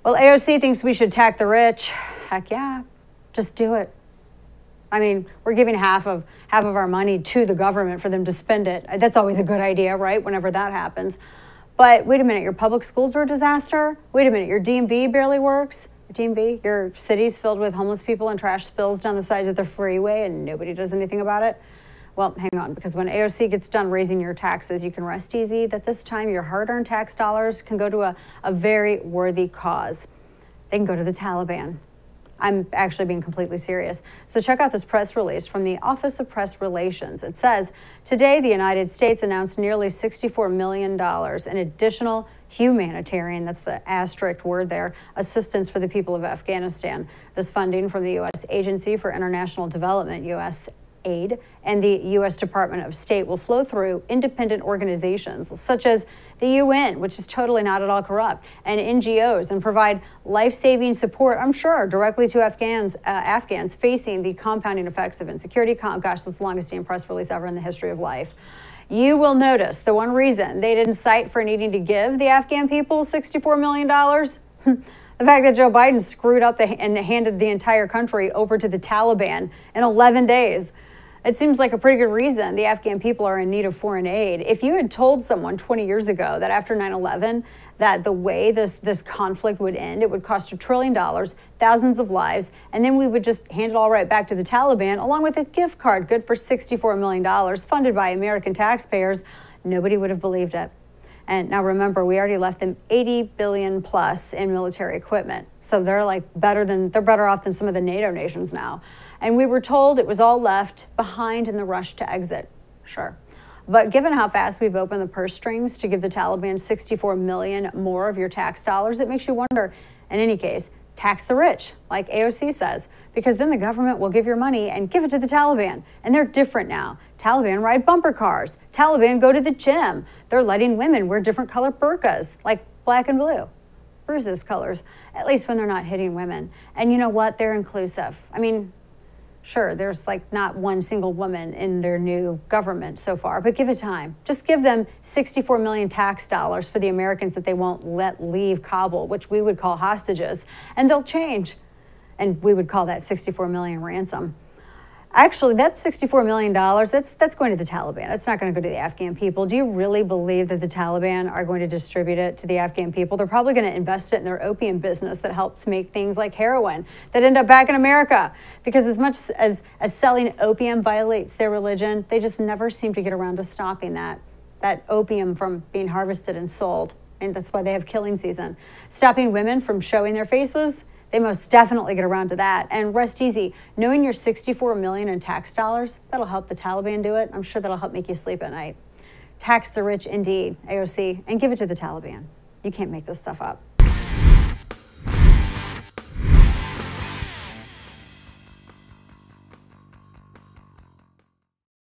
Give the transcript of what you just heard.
Well, AOC thinks we should tax the rich. Heck yeah, just do it. I mean, we're giving half of our money to the government for them to spend it. That's always a good idea, right? Whenever that happens. But wait a minute, your public schools are a disaster? Wait a minute, your DMV barely works? DMV, your city's filled with homeless people and trash spills down the sides of the freeway and nobody does anything about it? Well, hang on, because when AOC gets done raising your taxes, you can rest easy that this time your hard-earned tax dollars can go to a very worthy cause. They can go to the Taliban. I'm actually being completely serious. So check out this press release from the Office of Press Relations. It says, today the United States announced nearly $64 million in additional humanitarian, that's the asterisk word there, assistance for the people of Afghanistan. This funding from the U.S. Agency for International Development, USAID, and the U.S. Department of State will flow through independent organizations such as the UN, which is totally not at all corrupt, and NGOs, and provide life-saving support, I'm sure, directly to Afghans facing the compounding effects of insecurity. Gosh, this is the longest damn press release ever in the history of life. You will notice the one reason they didn't cite for needing to give the Afghan people $64 million, the fact that Joe Biden screwed up and handed the entire country over to the Taliban in 11 days. It seems like a pretty good reason the Afghan people are in need of foreign aid. If you had told someone 20 years ago that after 9/11, that the way this conflict would end, it would cost $1 trillion, thousands of lives, and then we would just hand it all right back to the Taliban, along with a gift card good for $64 million, funded by American taxpayers, nobody would have believed it. And now remember, we already left them $80 billion plus in military equipment. So they're better off than some of the NATO nations now. And we were told it was all left behind in the rush to exit. Sure. But given how fast we've opened the purse strings to give the Taliban $64 million more of your tax dollars, it makes you wonder, in any case, tax the rich, like AOC says, because then the government will give your money and give it to the Taliban. And they're different now. Taliban ride bumper cars. Taliban go to the gym. They're letting women wear different color burqas, like black and blue. Bruises colors, at least when they're not hitting women. And you know what? They're inclusive. I mean, sure, there's not one single woman in their new government so far, but give it time. Just give them $64 million tax dollars for the Americans that they won't let leave Kabul, which we would call hostages, and they'll change. And we would call that $64 million ransom. Actually, that $64 million, that's going to the Taliban. It's not going to go to the Afghan people. Do you really believe that the Taliban are going to distribute it to the Afghan people? They're probably going to invest it in their opium business that helps make things like heroin that end up back in America. Because as much as selling opium violates their religion, they just never seem to get around to stopping that opium from being harvested and sold. And that's why they have killing season. Stopping women from showing their faces, they most definitely get around to that. And rest easy, knowing your $64 million in tax dollars, that'll help the Taliban do it. I'm sure that'll help make you sleep at night. Tax the rich indeed, AOC, and give it to the Taliban. You can't make this stuff up.